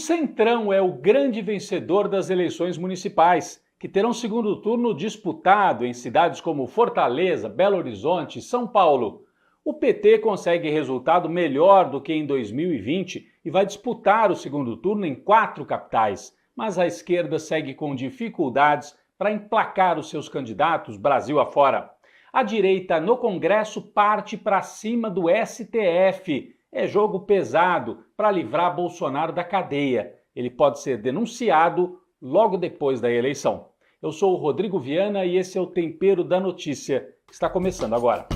Centrão é o grande vencedor das eleições municipais, que terão segundo turno disputado em cidades como Fortaleza, Belo Horizonte e São Paulo. O PT consegue resultado melhor do que em 2020 e vai disputar o segundo turno em 4 capitais, mas a esquerda segue com dificuldades para emplacar os seus candidatos Brasil afora. A direita no Congresso parte para cima do STF. É jogo pesado para livrar Bolsonaro da cadeia. Ele pode ser denunciado logo depois da eleição. Eu sou o Rodrigo Viana e esse é o Tempero da Notícia, que está começando agora.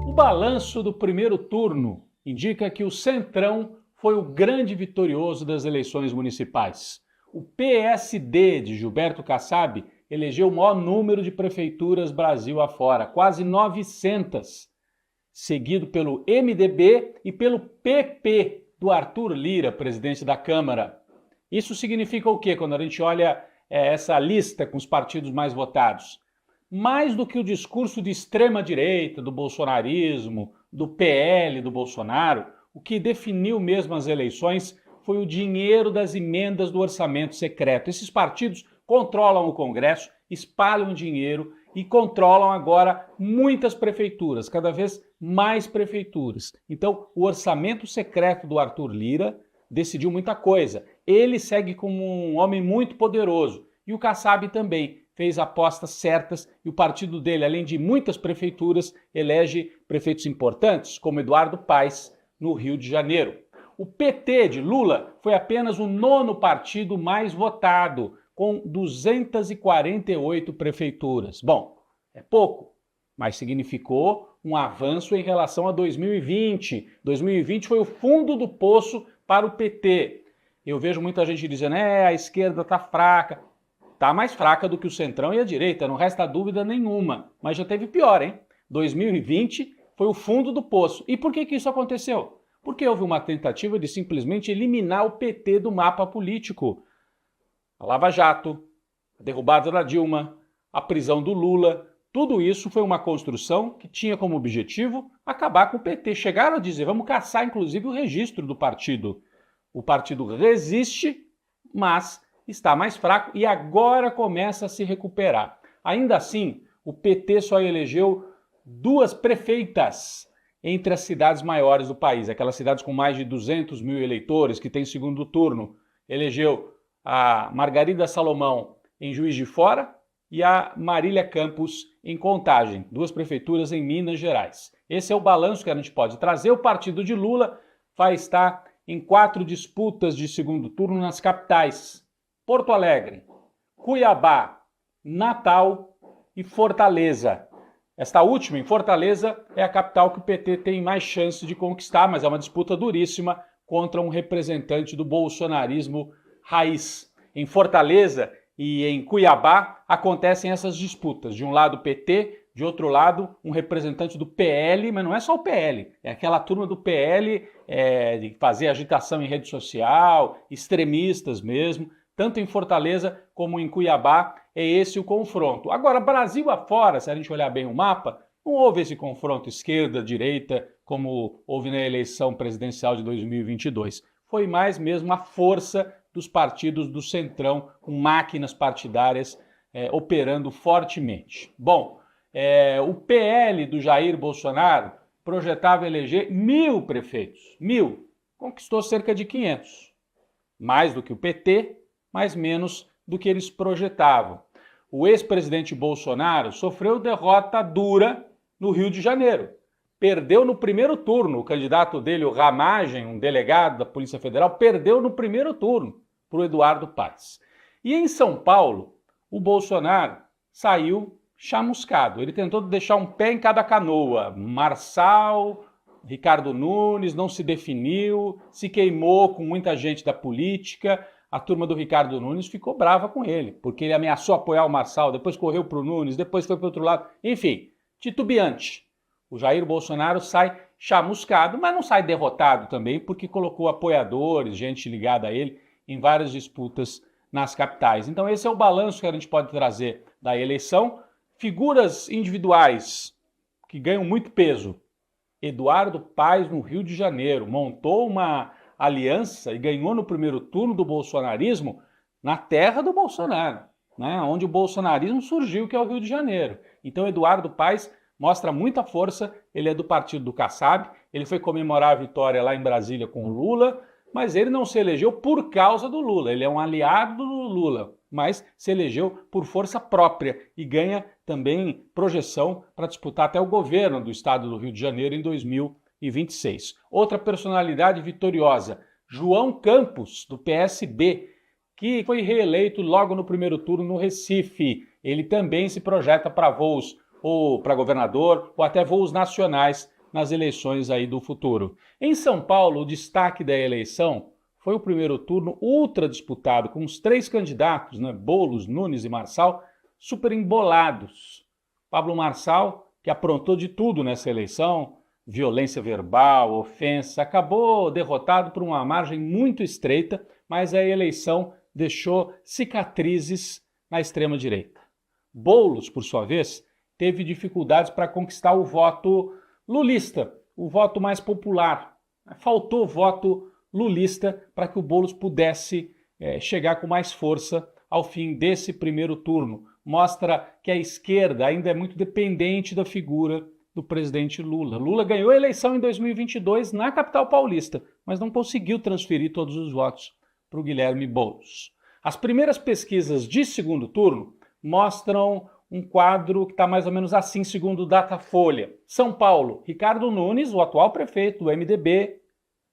O balanço do primeiro turno indica que o Centrão foi o grande vitorioso das eleições municipais. O PSD de Gilberto Kassab elegeu o maior número de prefeituras Brasil afora, quase 900, seguido pelo MDB e pelo PP do Arthur Lira, presidente da Câmara. Isso significa o quê quando a gente olha essa lista com os partidos mais votados? Mais do que o discurso de extrema-direita, do bolsonarismo, do PL do Bolsonaro, o que definiu mesmo as eleições foi o dinheiro das emendas do orçamento secreto. Esses partidos controlam o Congresso, espalham dinheiro e controlam agora muitas prefeituras, cada vez mais prefeituras. Então, o orçamento secreto do Arthur Lira decidiu muita coisa. Ele segue como um homem muito poderoso e o Kassab também fez apostas certas e o partido dele, além de muitas prefeituras, elege prefeitos importantes, como Eduardo Paes, no Rio de Janeiro. O PT de Lula foi apenas o 9º partido mais votado, com 248 prefeituras. Bom, é pouco, mas significou um avanço em relação a 2020. 2020 foi o fundo do poço para o PT. Eu vejo muita gente dizendo, a esquerda está fraca. Está mais fraca do que o Centrão e a direita, não resta dúvida nenhuma. Mas já teve pior, hein? 2020 foi o fundo do poço. E por que isso aconteceu? Porque houve uma tentativa de simplesmente eliminar o PT do mapa político. A Lava Jato, a derrubada da Dilma, a prisão do Lula, tudo isso foi uma construção que tinha como objetivo acabar com o PT. Chegaram a dizer, vamos caçar inclusive o registro do partido. O partido resiste, mas está mais fraco e agora começa a se recuperar. Ainda assim, o PT só elegeu 2 prefeitas entre as cidades maiores do país, aquelas cidades com mais de 200 mil eleitores que têm segundo turno. Elegeu a Margarida Salomão em Juiz de Fora e a Marília Campos em Contagem, 2 prefeituras em Minas Gerais. Esse é o balanço que a gente pode trazer. O partido de Lula vai estar em 4 disputas de segundo turno nas capitais: Porto Alegre, Cuiabá, Natal e Fortaleza. Esta última, em Fortaleza, é a capital que o PT tem mais chance de conquistar, mas é uma disputa duríssima contra um representante do bolsonarismo raiz. Em Fortaleza e em Cuiabá acontecem essas disputas. De um lado o PT, de outro lado um representante do PL, mas não é só o PL, é aquela turma do PL de fazer agitação em rede social, extremistas mesmo. Tanto em Fortaleza como em Cuiabá é esse o confronto. Agora, Brasil afora, se a gente olhar bem o mapa, não houve esse confronto esquerda-direita como houve na eleição presidencial de 2022. Foi mais mesmo a força dos partidos do Centrão, com máquinas partidárias operando fortemente. Bom, o PL do Jair Bolsonaro projetava eleger 1.000 prefeitos. 1.000. Conquistou cerca de 500. Mais do que o PT, mas menos do que eles projetavam. O ex-presidente Bolsonaro sofreu derrota dura no Rio de Janeiro. Perdeu no primeiro turno. O candidato dele, o Ramagem, um delegado da Polícia Federal, perdeu no primeiro turno para o Eduardo Paes. E em São Paulo, o Bolsonaro saiu chamuscado. Ele tentou deixar um pé em cada canoa. Marçal, Ricardo Nunes, não se definiu, se queimou com muita gente da política. A turma do Ricardo Nunes ficou brava com ele, porque ele ameaçou apoiar o Marçal, depois correu para o Nunes, depois foi para o outro lado. Enfim, titubeante. O Jair Bolsonaro sai chamuscado, mas não sai derrotado também, porque colocou apoiadores, gente ligada a ele, em várias disputas nas capitais. Então esse é o balanço que a gente pode trazer da eleição. Figuras individuais que ganham muito peso. Eduardo Paes no Rio de Janeiro, montou uma aliança e ganhou no primeiro turno do bolsonarismo na terra do Bolsonaro, né, onde o bolsonarismo surgiu, que é o Rio de Janeiro. Então Eduardo Paes mostra muita força, ele é do partido do Kassab, ele foi comemorar a vitória lá em Brasília com o Lula, mas ele não se elegeu por causa do Lula, ele é um aliado do Lula, mas se elegeu por força própria e ganha também projeção para disputar até o governo do estado do Rio de Janeiro em 2026. Outra personalidade vitoriosa, João Campos, do PSB, que foi reeleito logo no primeiro turno no Recife. Ele também se projeta para voos ou para governador ou até voos nacionais nas eleições aí do futuro. Em São Paulo, o destaque da eleição foi o primeiro turno ultra disputado, com os 3 candidatos, né, Boulos, Nunes e Marçal, super embolados. Pablo Marçal, que aprontou de tudo nessa eleição, violência verbal, ofensa, acabou derrotado por uma margem muito estreita, mas a eleição deixou cicatrizes na extrema-direita. Boulos, por sua vez, teve dificuldades para conquistar o voto lulista, o voto mais popular. Faltou voto lulista para que o Boulos pudesse chegar com mais força ao fim desse primeiro turno. Mostra que a esquerda ainda é muito dependente da figura do presidente Lula. Lula ganhou a eleição em 2022 na capital paulista, mas não conseguiu transferir todos os votos para o Guilherme Boulos. As primeiras pesquisas de segundo turno mostram um quadro que está mais ou menos assim, segundo o Datafolha. São Paulo, Ricardo Nunes, o atual prefeito do MDB,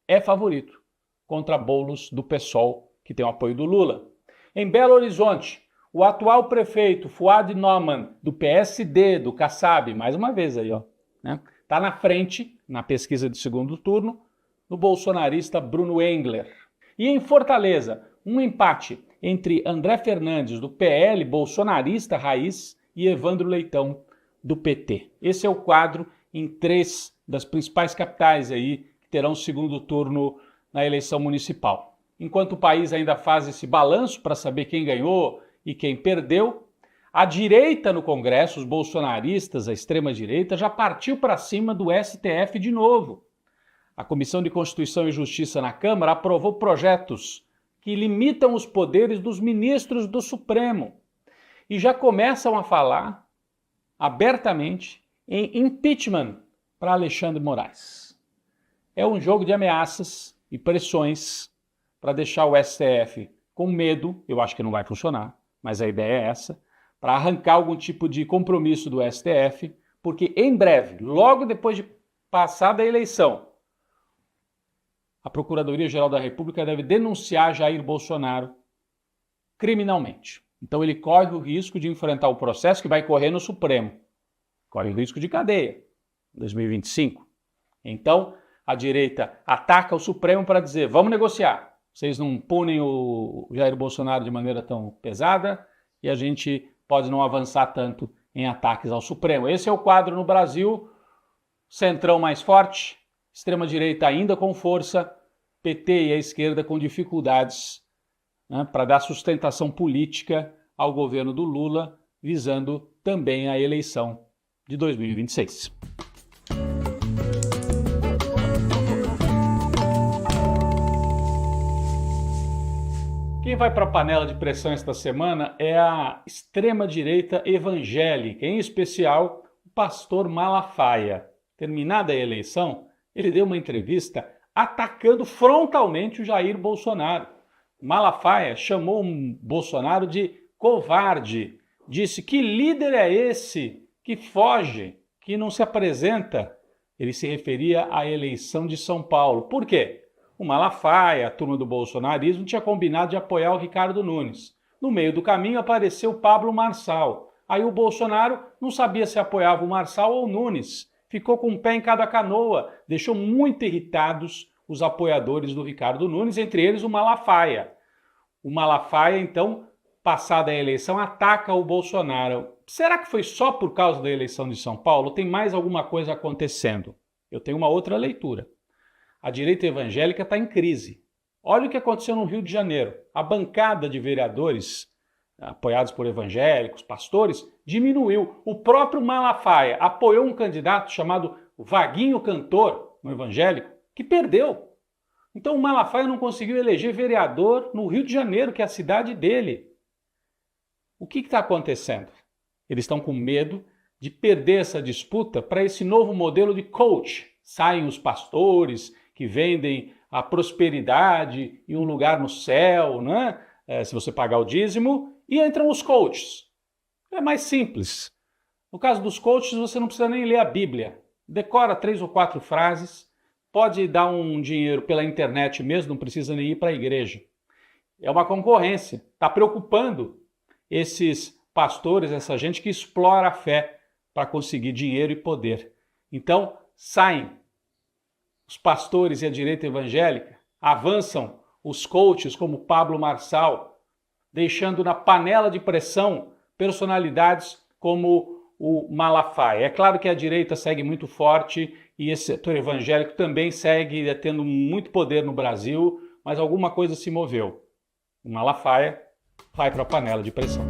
é favorito contra Boulos do PSOL, que tem o apoio do Lula. Em Belo Horizonte, o atual prefeito Fuad Noman, do PSD, do Kassab, mais uma vez aí, ó, né, tá na frente, na pesquisa de segundo turno, do bolsonarista Bruno Engler. E em Fortaleza, um empate entre André Fernandes, do PL, bolsonarista raiz, e Evandro Leitão, do PT. Esse é o quadro em 3 das principais capitais aí que terão segundo turno na eleição municipal. Enquanto o país ainda faz esse balanço para saber quem ganhou e quem perdeu, a direita no Congresso, os bolsonaristas, a extrema-direita, já partiu para cima do STF de novo. A Comissão de Constituição e Justiça na Câmara aprovou projetos que limitam os poderes dos ministros do Supremo e já começam a falar abertamente em impeachment para Alexandre Moraes. É um jogo de ameaças e pressões para deixar o STF com medo, eu acho que não vai funcionar, mas a ideia é essa, para arrancar algum tipo de compromisso do STF, porque em breve, logo depois de passada a eleição, a Procuradoria-Geral da República deve denunciar Jair Bolsonaro criminalmente. Então ele corre o risco de enfrentar o processo que vai correr no Supremo. Corre o risco de cadeia, 2025. Então a direita ataca o Supremo para dizer, vamos negociar. Vocês não punem o Jair Bolsonaro de maneira tão pesada e a gente pode não avançar tanto em ataques ao Supremo. Esse é o quadro no Brasil, centrão mais forte, extrema-direita ainda com força, PT e a esquerda com dificuldades, né, para dar sustentação política ao governo do Lula, visando também a eleição de 2026. Quem vai para a panela de pressão esta semana é a extrema-direita evangélica, em especial o pastor Malafaia. Terminada a eleição, ele deu uma entrevista atacando frontalmente o Jair Bolsonaro. Malafaia chamou Bolsonaro de covarde, disse que líder é esse que foge, que não se apresenta. Ele se referia à eleição de São Paulo. Por quê? O Malafaia, a turma do bolsonarismo, tinha combinado de apoiar o Ricardo Nunes. No meio do caminho apareceu Pablo Marçal. Aí o Bolsonaro não sabia se apoiava o Marçal ou o Nunes. Ficou com um pé em cada canoa, deixou muito irritados os apoiadores do Ricardo Nunes, entre eles o Malafaia. O Malafaia, então, passada a eleição, ataca o Bolsonaro. Será que foi só por causa da eleição de São Paulo? Tem mais alguma coisa acontecendo? Eu tenho uma outra leitura. A direita evangélica está em crise. Olha o que aconteceu no Rio de Janeiro. A bancada de vereadores apoiados por evangélicos, pastores, diminuiu. O próprio Malafaia apoiou um candidato chamado o Vaguinho cantor, um evangélico, que perdeu. Então o Malafaia não conseguiu eleger vereador no Rio de Janeiro, que é a cidade dele. O que está acontecendo? Eles estão com medo de perder essa disputa para esse novo modelo de coach. Saem os pastores que vendem a prosperidade e um lugar no céu, né? Se você pagar o dízimo, e entram os coaches. É mais simples. No caso dos coaches, você não precisa nem ler a Bíblia. Decora 3 ou 4 frases, pode dar um dinheiro pela internet mesmo, não precisa nem ir para a igreja. É uma concorrência. Está preocupando esses pastores, essa gente que explora a fé para conseguir dinheiro e poder. Então, saem os pastores e a direita evangélica, avançam os coaches como Pablo Marçal, deixando na panela de pressão personalidades como o Malafaia. É claro que a direita segue muito forte e esse setor evangélico também segue tendo muito poder no Brasil, mas alguma coisa se moveu. O Malafaia vai para a panela de pressão.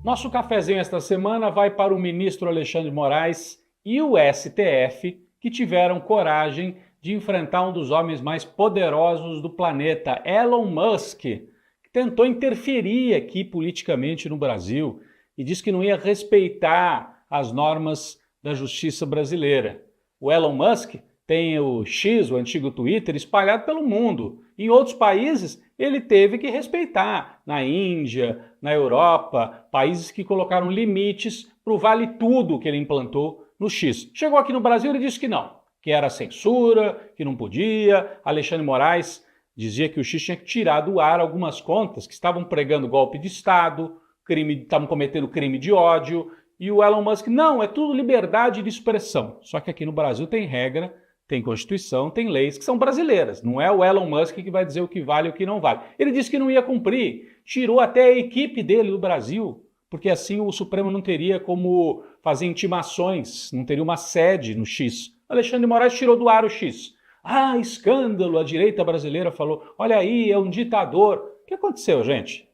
Nosso cafezinho esta semana vai para o ministro Alexandre de Moraes e o STF, que tiveram coragem de enfrentar um dos homens mais poderosos do planeta, Elon Musk, que tentou interferir aqui politicamente no Brasil e disse que não ia respeitar as normas da justiça brasileira. O Elon Musk tem o X, o antigo Twitter, espalhado pelo mundo. Em outros países, ele teve que respeitar. Na Índia, na Europa, países que colocaram limites para o vale tudo que ele implantou no X. Chegou aqui no Brasil e disse que não, que era censura, que não podia. Alexandre de Moraes dizia que o X tinha que tirar do ar algumas contas que estavam pregando golpe de Estado, estavam cometendo crime de ódio. E o Elon Musk, não, é tudo liberdade de expressão. Só que aqui no Brasil tem regra, tem Constituição, tem leis que são brasileiras. Não é o Elon Musk que vai dizer o que vale e o que não vale. Ele disse que não ia cumprir, tirou até a equipe dele do Brasil, porque assim o Supremo não teria como fazer intimações, não teria uma sede no X. Alexandre de Moraes tirou do ar o X. Ah, escândalo, a direita brasileira falou, olha aí, é um ditador. O que aconteceu, gente?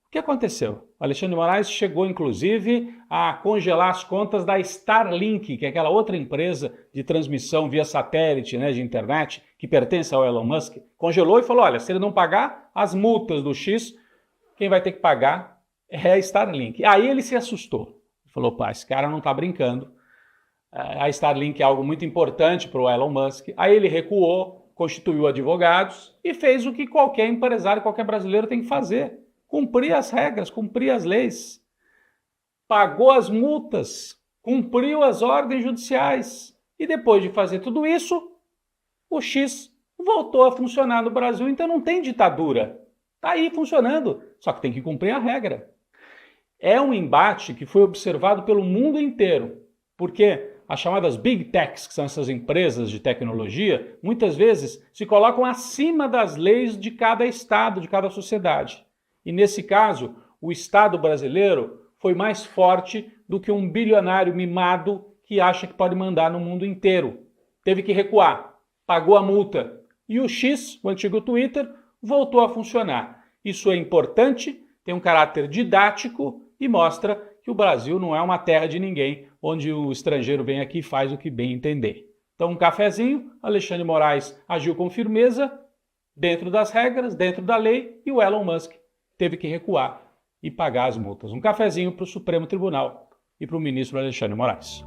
O que aconteceu? O Alexandre de Moraes chegou, inclusive, a congelar as contas da Starlink, que é aquela outra empresa de transmissão via satélite, né, de internet, que pertence ao Elon Musk. Congelou e falou, olha, se ele não pagar as multas do X, quem vai ter que pagar é a Starlink. Aí ele se assustou. Falou, pá, esse cara não está brincando. A Starlink é algo muito importante para o Elon Musk. Aí ele recuou, constituiu advogados e fez o que qualquer empresário, qualquer brasileiro tem que fazer. Cumprir as regras, cumprir as leis, pagou as multas, cumpriu as ordens judiciais. E depois de fazer tudo isso, o X voltou a funcionar no Brasil, então não tem ditadura. Está aí funcionando, só que tem que cumprir a regra. É um embate que foi observado pelo mundo inteiro, porque as chamadas Big Techs, que são essas empresas de tecnologia, muitas vezes se colocam acima das leis de cada estado, de cada sociedade. E nesse caso, o Estado brasileiro foi mais forte do que um bilionário mimado que acha que pode mandar no mundo inteiro. Teve que recuar, pagou a multa. E o X, o antigo Twitter, voltou a funcionar. Isso é importante, tem um caráter didático e mostra que o Brasil não é uma terra de ninguém, onde o estrangeiro vem aqui e faz o que bem entender. Então, um cafezinho, Alexandre de Moraes agiu com firmeza, dentro das regras, dentro da lei, e o Elon Musk teve que recuar e pagar as multas. Um cafezinho para o Supremo Tribunal e para o ministro Alexandre de Moraes.